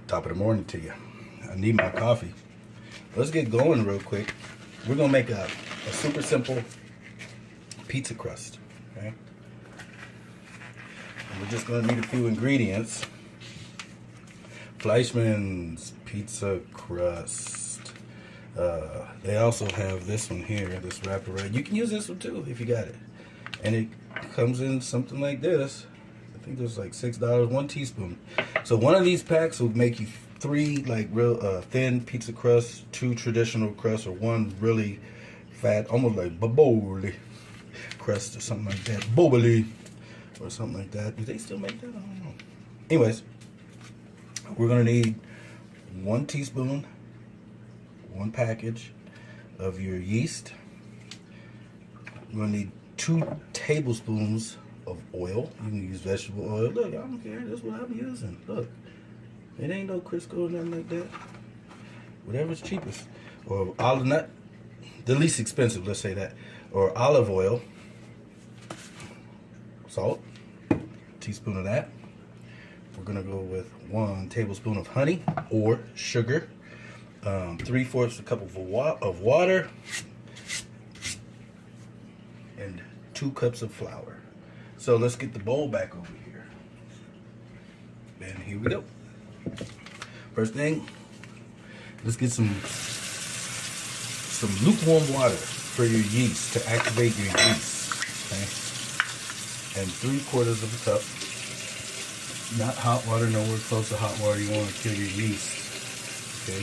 Top of the morning to you. I need my coffee. Let's get going real quick. We're gonna make a super simple pizza crust. Okay. And we're just gonna need a few ingredients. Fleischmann's pizza crust. They also have this one here, this wraparound. You can use this one too if you got it. And it comes in something like this. I think there's like $6, 1 teaspoon. So one of these packs will make you 3 like real thin pizza crusts, 2 traditional crusts, or 1 really fat, almost like baboli crust or something like that. Boboli or something like that. Do they still make that? I don't know. Anyways, we're gonna need 1 teaspoon, 1 package of your yeast. We're gonna need 2 tablespoons of oil. You can use vegetable oil. Look, I don't care. That's what I'm using. Look, it ain't no Crisco or nothing like that. Whatever's cheapest, or olive nut, the least expensive. Let's say that, or olive oil. Salt, a teaspoon of that. We're gonna go with 1 tablespoon of honey or sugar, 3/4 cup of water, and 2 cups of flour. So let's get the bowl back over here. And here we go. First thing, let's get some lukewarm water for your yeast to activate your yeast. Okay, and 3/4 of a cup. Not hot water, nowhere close to hot water. You want to kill your yeast. Okay.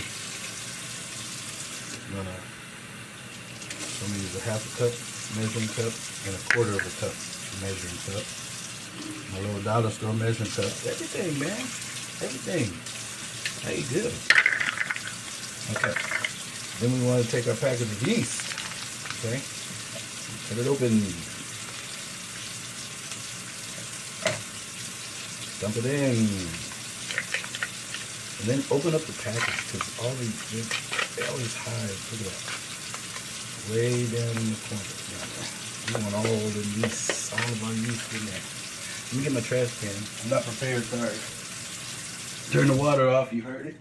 I'm gonna use a 1/2 cup measuring cup and 1/4 of a cup measuring cup. My little dollar store measuring cup. Everything, man. Everything. How you do? Okay. Then we want to take our package of yeast. Okay. Cut it open. Dump it in, and then open up the package because they always hide. Look at that, way down in the corner. We want all the yeast, all of our yeast in there. Let me get my trash can. I'm not prepared. Sorry. Turn the water off. You heard it.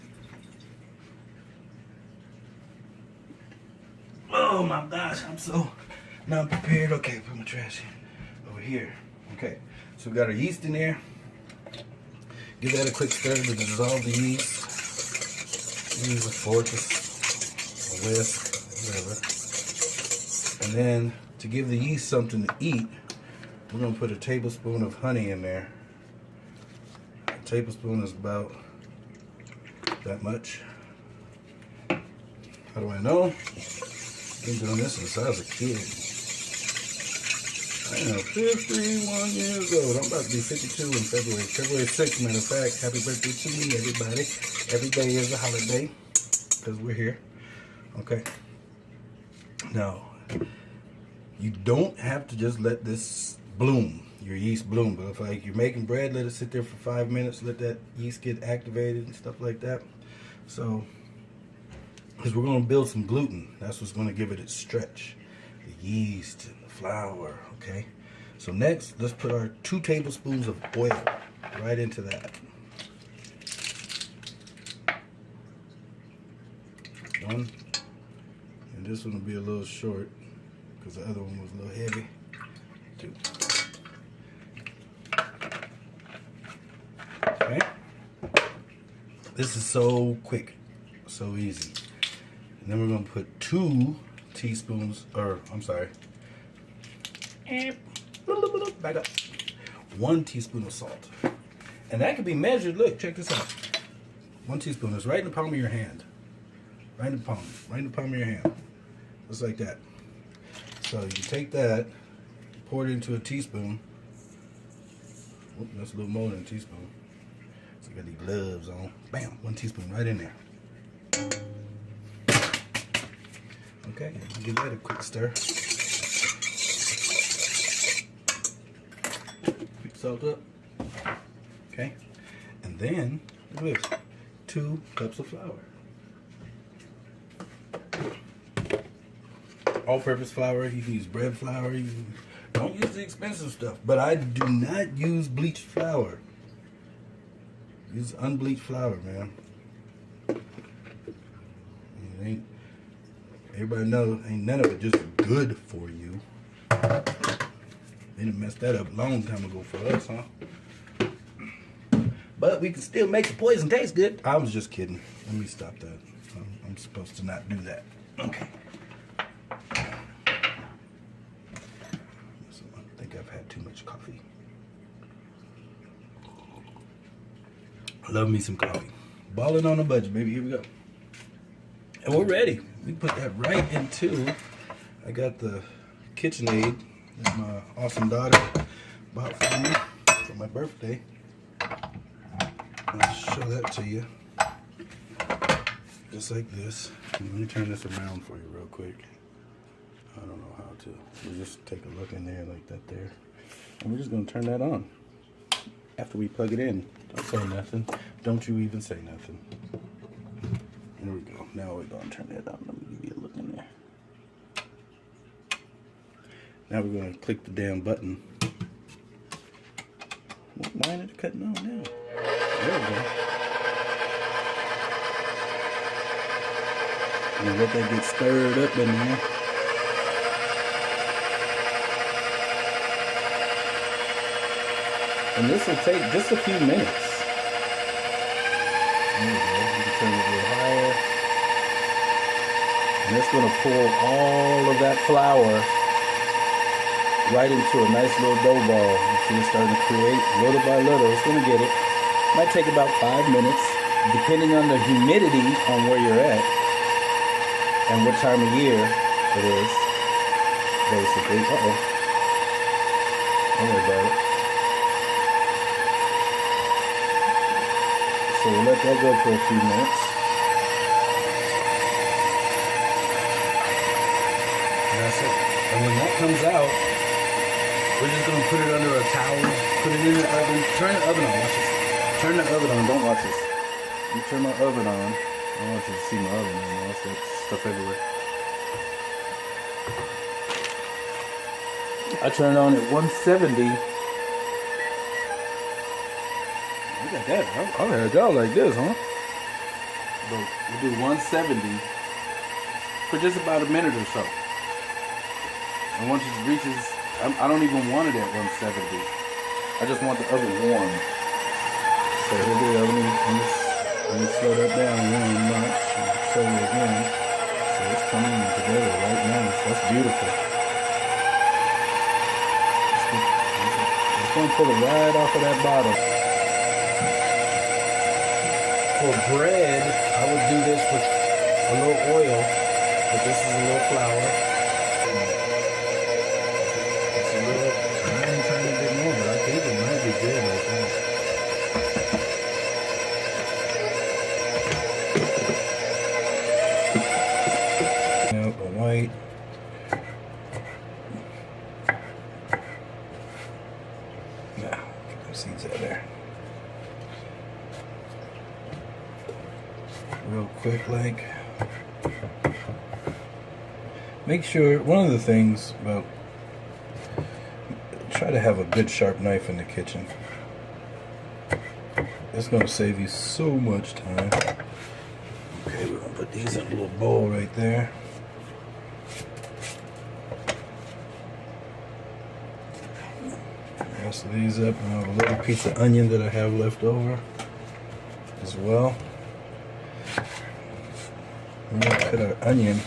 Oh my gosh, I'm so not prepared. Okay, put my trash can over here. Okay, so we got our yeast in there. Give that a quick stir to dissolve the yeast. Use a fork, a whisk, whatever. And then to give the yeast something to eat, we're going to put a tablespoon of honey in there. A tablespoon is about that much. How do I know? I've been doing this since I was a kid. I am 51 years old. I'm about to be 52 in February. February 6th, matter of fact. Happy birthday to me, everybody. Every day is a holiday because we're here. Okay. Now, you don't have to just let this bloom, your yeast bloom. But if like you're making bread, let it sit there for 5 minutes. Let that yeast get activated and stuff like that. So, because we're going to build some gluten. That's what's going to give it its stretch. The yeast and the flour, okay? So next, let's put our 2 tablespoons of oil right into that. 1, and this one will be a little short because the other one was a little heavy. 2. Okay? This is so quick, so easy. And then we're going to put 2 teaspoons, or I'm sorry, back up, 1 teaspoon of salt. And that can be measured. Look, check this out. 1 teaspoon is right in the palm of your hand. Right in the palm of your hand. Just like that. So you can take that, pour it into a teaspoon. Oop, that's a little more than a teaspoon. So you got these gloves on. Bam, 1 teaspoon right in there. Okay, give that a quick stir. Quick salt up. Okay, and then look at this: 2 cups of flour. All-purpose flour. You can use bread flour. Don't use the expensive stuff. But I do not use bleached flour. Use unbleached flour, man. ain't. Everybody knows ain't none of it just good for you. They done messed that up a long time ago for us, huh? But we can still make the poison taste good. I was just kidding. Let me stop that. I'm supposed to not do that. Okay. So I think I've had too much coffee. Love me some coffee. Balling on a budget, baby. Here we go. And we're ready. We put that right into. I got the KitchenAid that my awesome daughter bought for me for my birthday. I'll show that to you. Just like this. Let me turn this around for you real quick. I don't know how to. We'll just take a look in there like that there. And we're just going to turn that on. After we plug it in. Don't say nothing. Don't you even say nothing. There we go. Now we're going to turn that on. Let me give you a look in there. Now we're going to click the damn button. Why ain't it cutting on now? There we go. And let that get stirred up in there. And this will take just a few minutes. There we go. You can turn it a little higher. And it's going to pull all of that flour right into a nice little dough ball. You see it's starting to create little by little. It's going to get it. Might take about 5 minutes, depending on the humidity on where you're at and what time of year it is, basically. Uh-oh. Don't worry about it. So we'll let that go for a few minutes. And that's it. And when that comes out, we're just going to put it under a towel, put it in the oven, turn the oven on, watch this. Turn the oven on, don't watch this. You turn my oven on, I don't want you to see my oven anymore, that's that stuff everywhere. I turn it on at 170. Look at that, I'll have y'all like this, huh? But we'll do 170 for just about a minute or so. And once it reaches, I don't even want it at 170. I just want the oven warm. So here we go. Let me slow that down one notch and show you again. So it's coming together right now. That's beautiful. Just going to pull it right off of that bottom. For bread, I would do this with a little oil, but this is a little flour. It's a little, I ain't trying to get more, but I think it might be good like that. Out the white. Now, get those seeds out there. Real quick, like. Make sure, one of the things about, try to have a good sharp knife in the kitchen. It's going to save you so much time. Okay, we're going to put these in a little bowl right there. Rest of these up, and I have a little piece of onion that I have left over as well. We're going to cut our onion.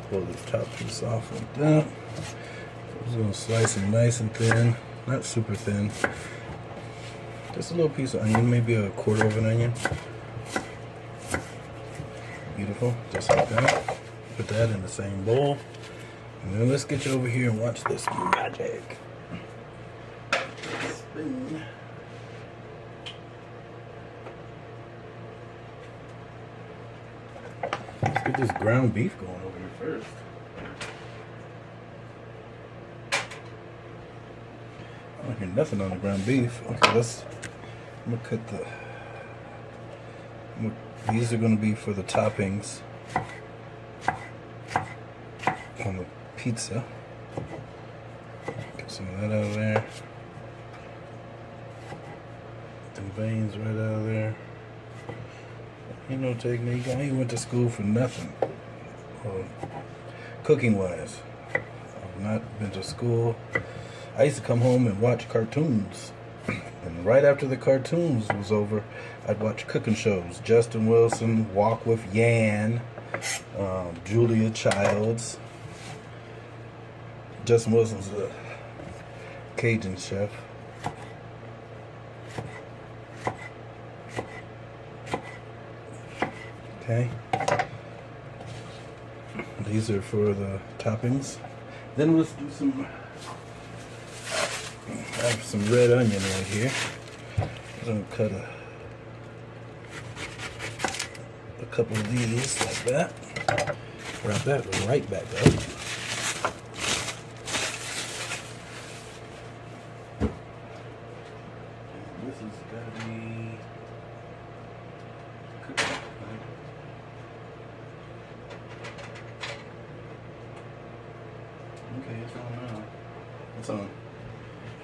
Pull this top piece off like that. I'm just going to slice them nice and thin, not super thin. Just a little piece of onion, maybe a quarter of an onion. Beautiful, just like that. Put that in the same bowl. And then let's get you over here and watch this magic. Spoon. Let's get this ground beef going over here first. I don't hear nothing on the ground beef. Okay, I'm gonna cut these are gonna be for the toppings on the pizza. Get some of that out of there. Get them veins right out of there. Ain't no technique. I ain't went to school for nothing. Cooking wise, I've not been to school. I used to come home and watch cartoons. And right after the cartoons was over, I'd watch cooking shows. Justin Wilson, Walk with Yan, Julia Childs. Justin Wilson's a Cajun chef. Okay. These are for the toppings. Then let's do some. I have some red onion right here. I'm gonna cut a couple of these like that. Wrap that right back up. This has got to be cooked up, right? Okay, it's on now. It's on.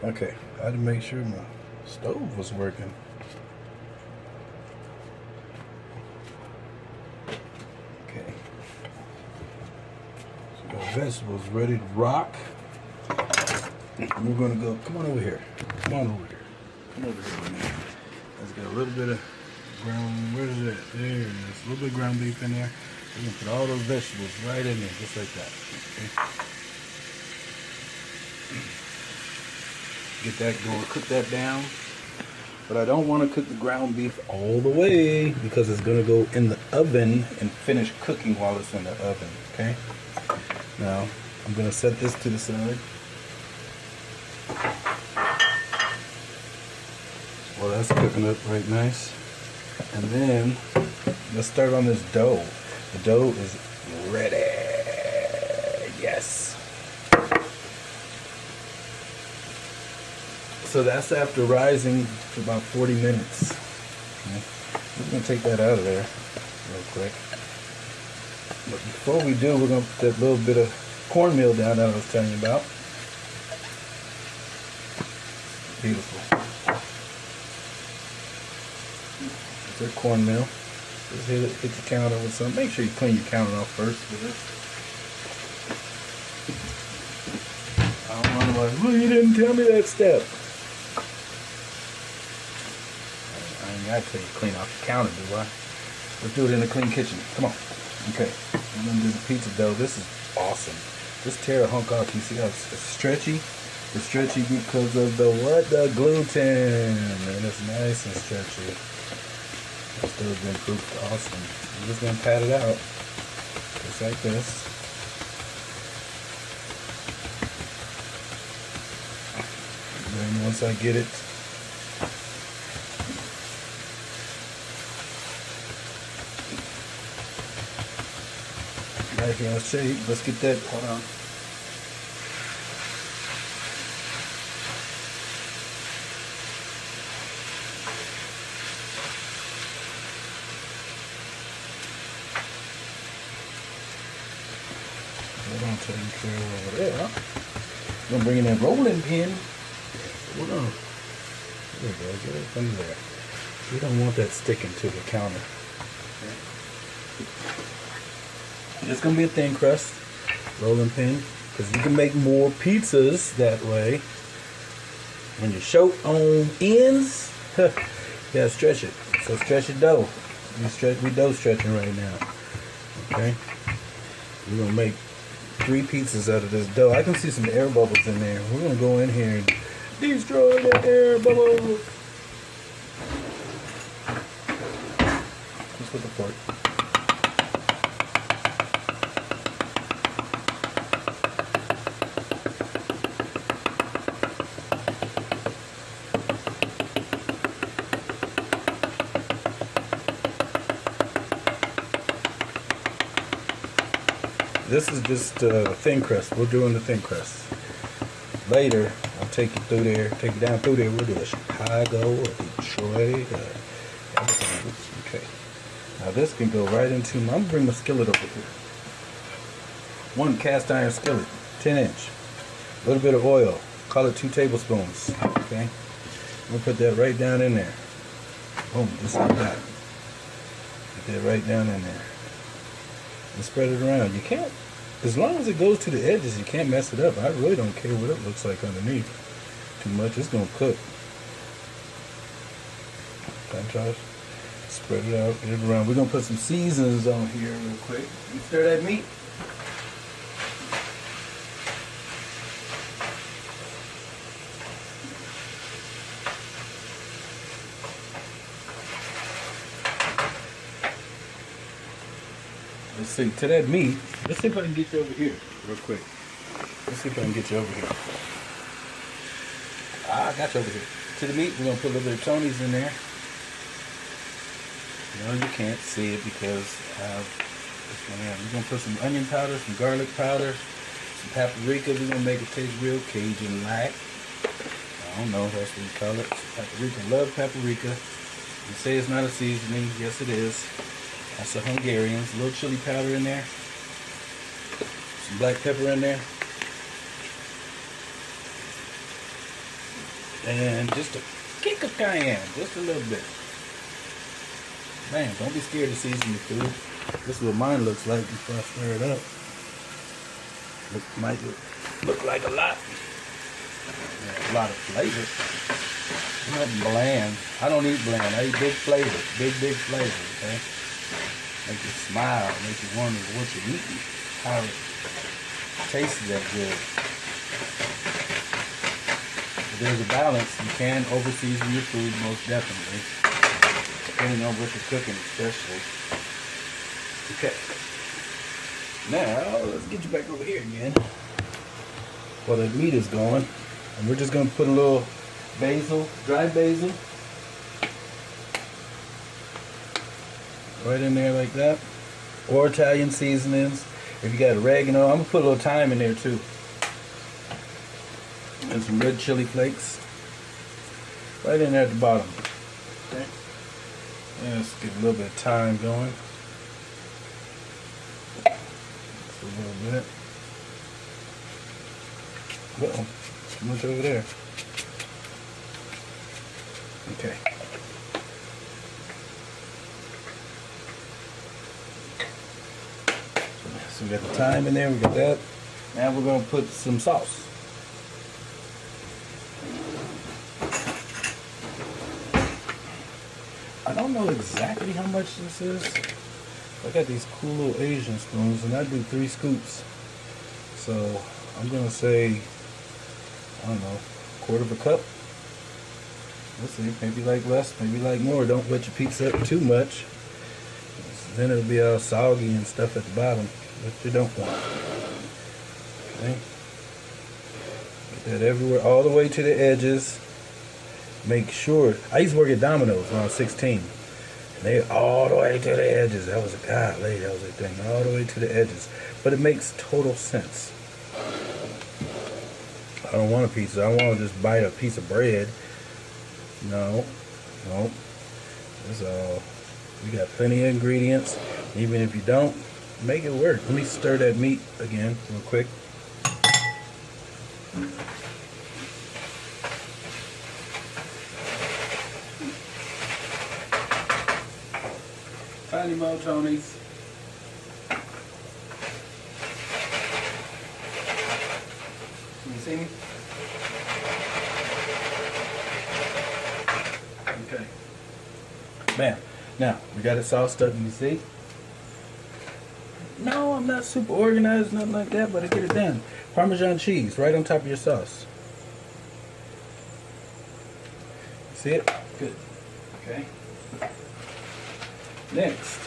Okay, I had to make sure my stove was working. Okay. So our vegetables ready to rock. We're gonna go, come on over here. Come on over here. Come over here with me. Let's get a little bit of ground, where is it? There it is. A little bit of ground beef in there. We're gonna put all those vegetables right in there, just like that. Okay. Get that going, cook that down. But I don't want to cook the ground beef all the way because it's going to go in the oven and finish cooking while it's in the oven, okay? Now, I'm going to set this to the side. Well, that's cooking up right nice. And then, let's start on this dough. The dough is ready. Yes. So that's after rising for about 40 minutes. Okay. We're going to take that out of there real quick. But before we do, we're going to put that little bit of cornmeal down that I was telling you about. Beautiful. It's our cornmeal. Just hit the counter with some. Make sure you clean your counter off first with this. I don't want to like, well, you didn't tell me that step. I tell you, clean off the counter, do I? Let's do it in a clean kitchen. Come on. Okay. I'm going to do the pizza dough. This is awesome. Just tear a hunk off. You see how it's stretchy? It's stretchy because of the what? The gluten. And it's nice and stretchy. This dough's been proofed awesome. I'm just going to pat it out. Just like this. And then once I get it right here on shape, let's get that, hold on. Hold on, taking care of over there. I'm going to bring in that rolling pin. Hold on. There we go, get it under there. We don't want that sticking to the counter. It's going to be a thin crust, rolling pin, because you can make more pizzas that way. When your short on ends, you gotta stretch it. So stretch your dough. We dough stretching right now. Okay? We're going to make 3 pizzas out of this dough. I can see some air bubbles in there. We're going to go in here and destroy the air bubbles. Just with the fork. This is just thin crust. We're doing the thin crust. Later, I'll take you through there, take you down through there. We'll do a Chicago, a Detroit, everything. Okay. Now this can go right into I'm gonna bring my skillet over here. 1 cast iron skillet, 10-inch. A little bit of oil. Call it 2 tablespoons. Okay. We'll put that right down in there. Boom, just like that. Get that right down in there. And spread it around. You can't, as long as it goes to the edges, you can't mess it up. I really don't care what it looks like underneath. Too much, it's gonna cook. Contrast. Spread it out, get it around. We're gonna put some seasonings on here real quick. You stir that meat. Let's see, to that meat, let's see if I can get you over here real quick. Let's see if I can get you over here. I got you over here. To the meat, we're gonna put a little bit of Tony's in there. No, you can't see it because I have this one here. We're gonna put some onion powder, some garlic powder, some paprika. We're gonna make it taste real Cajun-like. I don't know, that's what we call it. Paprika, love paprika. You say it's not a seasoning, yes it is. That's a Hungarian's. A little chili powder in there. Some black pepper in there. And just a kick of cayenne, just a little bit. Man, don't be scared to season your food. This is what mine looks like before I stir it up. Might look like a lot. Yeah, a lot of flavor. Nothing bland. I don't eat bland. I eat big flavor. Big flavor, okay? Make you smile, make you wonder what you're eating. How it tastes that good. There's a balance. You can over-season your food, most definitely. Depending on what you're cooking, especially. Okay. Now, let's get you back over here again. While the meat is going. And we're just going to put a little basil, dry basil. Right in there like that. Or Italian seasonings. If you got oregano, I'm going to put a little thyme in there too. And some red chili flakes right in there at the bottom. Okay. And let's get a little bit of thyme going. Just a little bit. Uh-oh, too much over there. Okay. So we got the thyme in there, we got that. Now we're going to put some sauce. I don't know exactly how much this is. I got these cool little Asian spoons and I do 3 scoops. So I'm gonna say, I don't know, 1/4 cup. Let's see, maybe like less, maybe like more. Don't wet your pizza up too much. Then it'll be all soggy and stuff at the bottom, which you don't want. Okay. Get that everywhere, all the way to the edges. Make sure, I used to work at Domino's when I was 16. And they all the way to the edges. That was a golly, that was a thing. All the way to the edges. But it makes total sense. I don't want a pizza. I want to just bite a piece of bread. No. That's all. We got plenty of ingredients. Even if you don't, make it work. Let me stir that meat again real quick. Tiny more Tonys. Can you see me? Okay. Bam. Now, we got it sauced up, you see? No, I'm not super organized, nothing like that, but I get it done. Parmesan cheese right on top of your sauce. See it? Good. Okay. Next,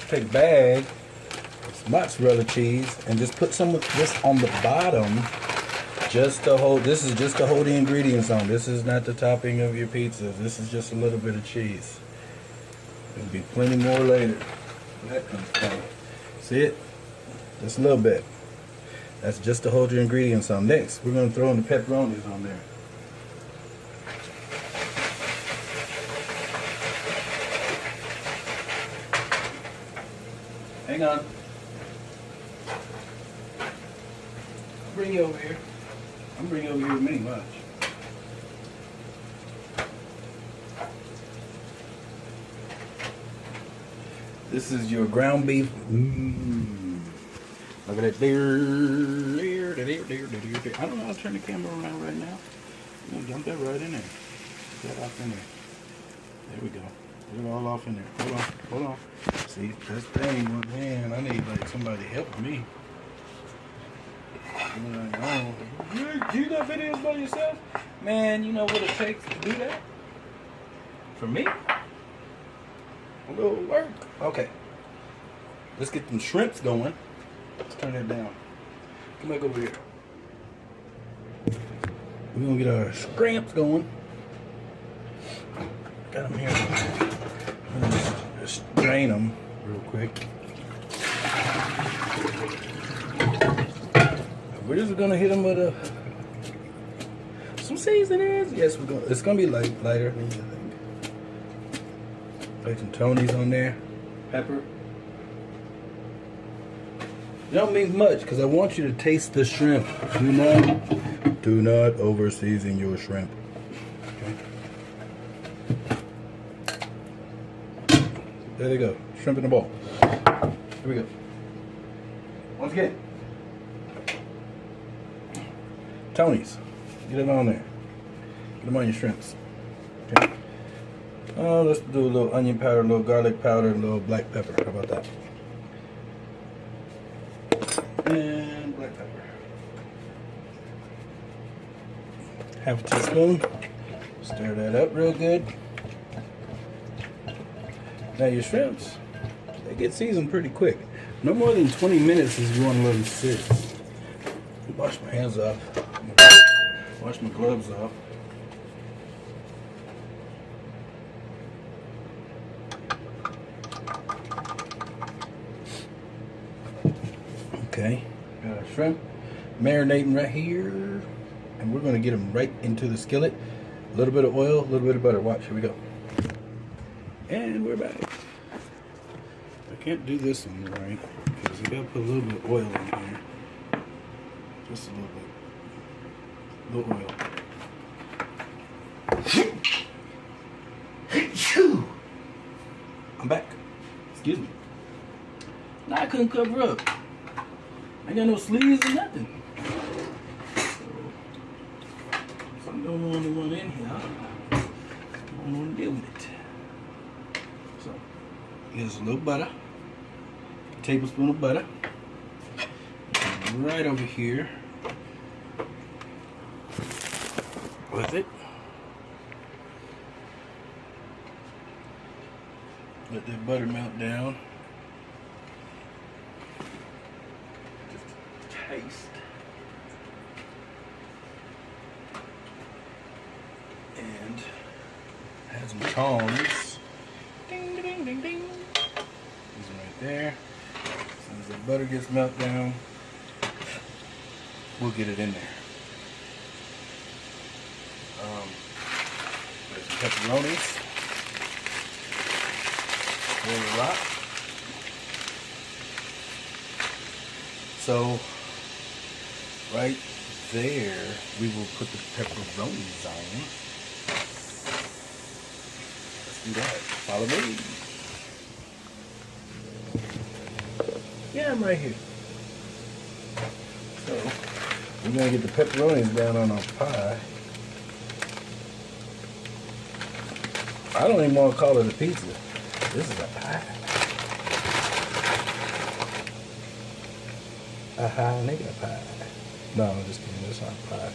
take a bag of mozzarella cheese and just put some of this on the bottom just to hold. This is just to hold the ingredients on. This is not the topping of your pizza. This is just a little bit of cheese. There'll be plenty more later. Where that comes from. See it? Just a little bit. That's just to hold your ingredients on. Next, we're going to throw in the pepperonis on there. Hang on. I'll bring you over here. I'm bring you over here with me, watch. This is your ground beef. Look at it there. I don't know how to turn the camera around right now. I'm gonna dump that right in there. Put that off in there. There we go. Put it all off in there. Hold on. See, that's the thing. Man, I need like somebody helping me. You got videos by yourself? Man, you know what it takes to do that? For me? A little work. Okay. Let's get them shrimps going. Let's turn that down. Come back over here. We're gonna get our scramps going. Got them here. I'm gonna just drain them real quick. We're just gonna hit them with some seasonings. Yes, we're gonna. It's gonna be lighter. I think. Like some Tony's on there. Pepper. It don't mean much because I want you to taste the shrimp. Do not over season your shrimp. Okay. There they go. Shrimp in the bowl. Here we go. Once again. Tony's. Get them on there. Get them on your shrimps. Okay. Let's do a little onion powder, a little garlic powder, a little black pepper. How about that? And black pepper. Half a teaspoon. Stir that up real good. Now your shrimps, they get seasoned pretty quick. No more than 20 minutes is you want to let them sit. Wash my hands off. Wash my gloves off. Okay, got our shrimp marinating right here, and we're going to get them right into the skillet. A little bit of oil, a little bit of butter. Watch, here we go. And we're back. I can't do this one right because I got to put a little bit of oil in here. Just a little bit. A little oil. I'm back. Excuse me. Now I couldn't cover up. I ain't got no sleeves or nothing. So I'm the only one in here. I don't want to deal with it. So here's a little butter. A tablespoon of butter. Right over here with it. Let that butter melt down. Just taste. And add some tongs. Ding, ding, ding, ding. These are right there. As soon as the butter gets melted down, we'll get it in there. There's some pepperonis. Very a lot. So, right there, we will put the pepperonis on. Let's do that. Follow me. Yeah, I'm right here. So, we're going to get the pepperonis down on our pie. I don't even want to call it a pizza. This is a pie. Aha, nigga pie. No, I'm just kidding. It's not a pie.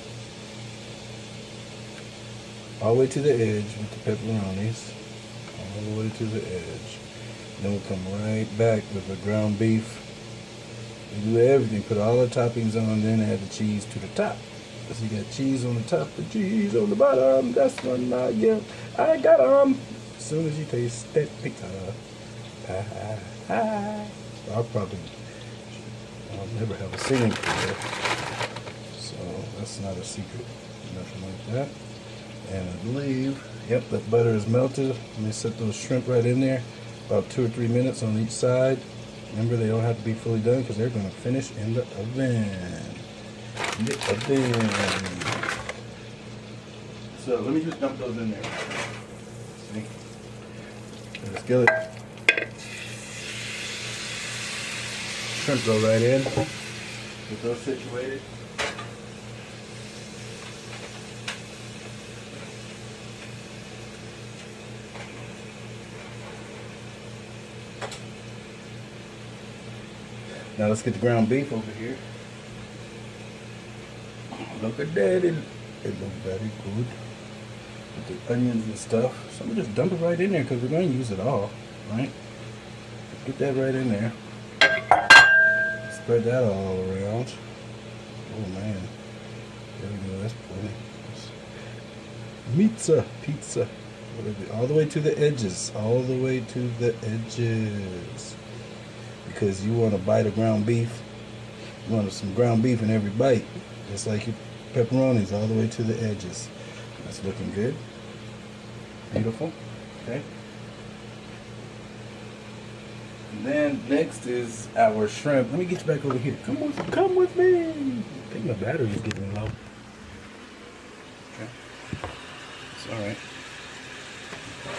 All the way to the edge with the pepperonis. All the way to the edge. Then we'll come right back with the ground beef. We do everything. Put all the toppings on, then add the cheese to the top. So you got cheese on the top, the cheese on the bottom. That's one I get. I got 'em. As soon as you taste that pizza. I'll never have a singing career. So that's not a secret. Nothing like that. And I believe, yep, the butter is melted. Let me set those shrimp right in there. About 2 or 3 minutes on each side. Remember, they don't have to be fully done because they're going to finish in the oven. So let me just dump those in there. See? The skillet. shrimp go right in. Get those situated. Now let's get the ground beef over here. Look at that, it looks very good. With the onions and stuff. So I'm gonna just dump it right in there because we're gonna use it all, right? Get that right in there. Spread that all around. Oh man. There we go, that's plenty. Pizza. All the way to the edges. All the way to the edges. Because you want a bite of ground beef. You want some ground beef in every bite. Just like your pepperonis, all the way to the edges. That's looking good. Beautiful. Okay. And then next is our shrimp. Let me get you back over here. Come with me. I think my battery is getting low. Okay. It's alright.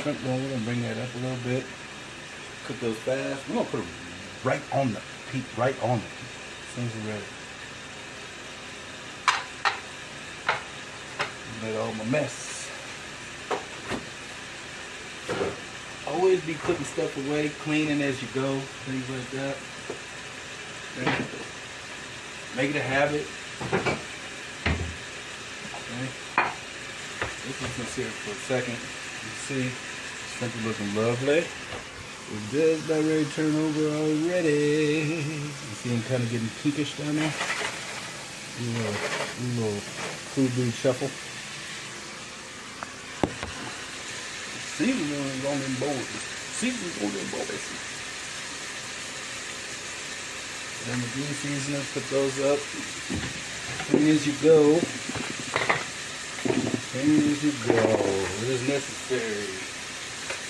Shrimp going, we're gonna bring that up a little bit. Cook those fast. We're gonna put them right on the peak, right on it. As soon as you're ready. Made all my mess. Always be putting stuff away, cleaning as you go, things like that. Okay. Make it a habit. Okay. This one's gonna sit for a second. You see, shrimp is looking lovely. We're just about ready to turn over already. You see him kind of getting pinkish down there. A little food shuffle. Seasoning on them boys. Seasoning on them boys. Then the green seasoning, put those up. Clean as you go. Clean as you go. It is necessary.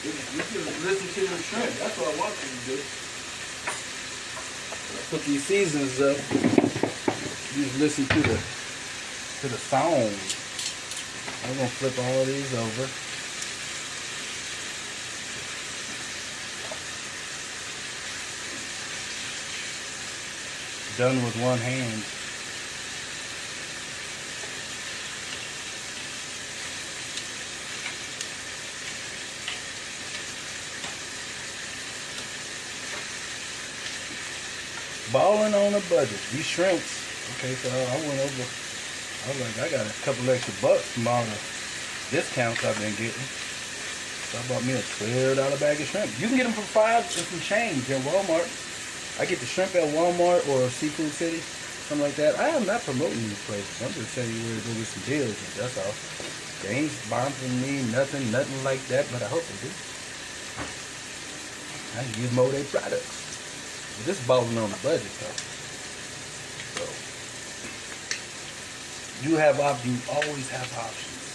You can listen to the shrimp. That's what I want you to do. When I put these seasons up, you just listen to the sound. I'm gonna flip all these over. Done with one hand. Balling on a budget. These shrimps. Okay, so I went over. I was like, I got a couple extra bucks from all the discounts I've been getting. So I bought me a $12 bag of shrimp. You can get them for $5 and some change at Walmart. I get the shrimp at Walmart or Seafood City, something like that. I am not promoting these places. I'm just telling you where to go get some deals. That's all. They ain't sponsoring me, nothing like that, but I hope they do. I can use more of their products. But this is balling on the budget, though. So, you always have options.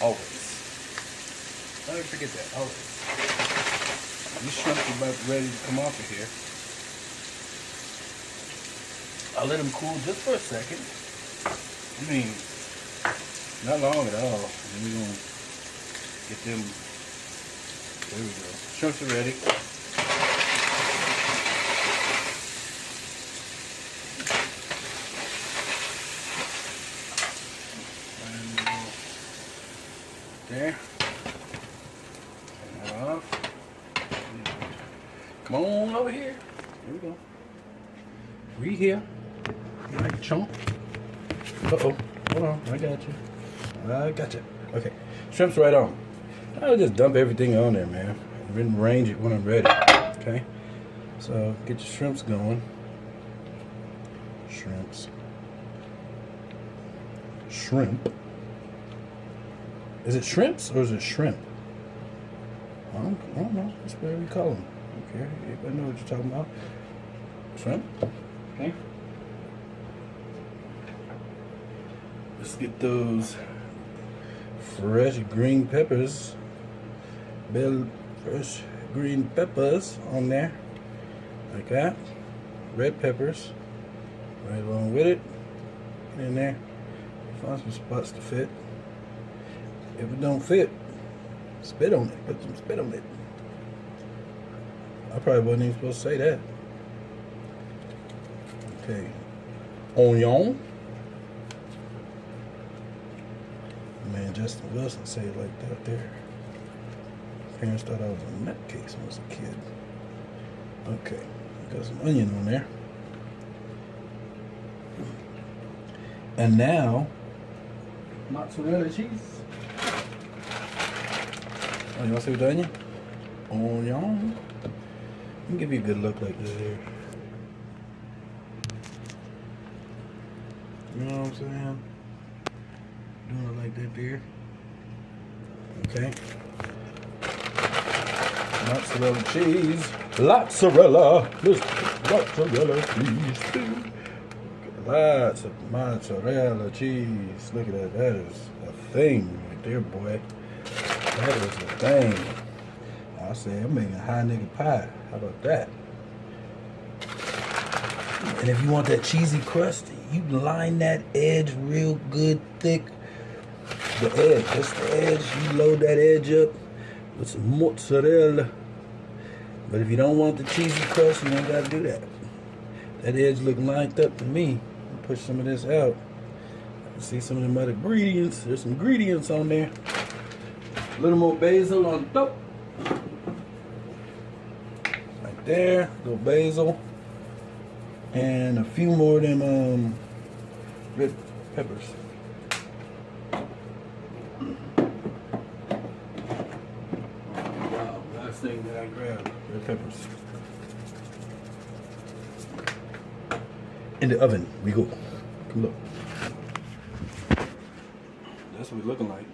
Always. Don't forget that, always. These shrimp are about ready to come off of here. I'll let them cool just for a second. I mean, not long at all. And we're gonna get them. There we go. Shrimps are ready. There. Turn that off. Come on over here. Here we go. Read here. Right, chunk. Uh-oh. Hold on. I got you. Okay. Shrimp's right on. I'll just dump everything on there, man. And range it when I'm ready. Okay? So, get your shrimps going. Shrimp. Is it shrimps or is it shrimp? I don't know. That's what we call them. Okay, everybody know what you're talking about. Shrimp. Okay. Let's get those fresh green peppers. Fresh green peppers on there. Like that. Red peppers. Right along with it. Get in there. Find some spots to fit. If it don't fit, spit on it. Put some spit on it. I probably wasn't even supposed to say that. Okay. Onion. Man, Justin Wilson said it like that there. Parents thought I was a nutcase when I was a kid. Okay, got some onion on there. And now, mozzarella cheese. Oh, you want to see with the onion? Onion. Let me give you a good look like this here. You know what I'm saying? Doing it like that there. Okay. Mozzarella cheese. Mozzarella. Mozzarella cheese. Lots of mozzarella cheese. Look at that. That is a thing right there, boy. That is a thing. I say I'm making high nigga pie. How about that? And if you want that cheesy crust, you line that edge real good, thick. The edge, just the edge. You load that edge up with some mozzarella. But if you don't want the cheesy crust, you ain't gotta do that. That edge look lined up to me. Push some of this out. See some of them other ingredients. There's some ingredients on there. A little more basil on top. Right there, a little basil. And a few more of them red peppers. Wow, last thing that I grabbed, red peppers. In the oven we go. Come look. That's what it's looking like.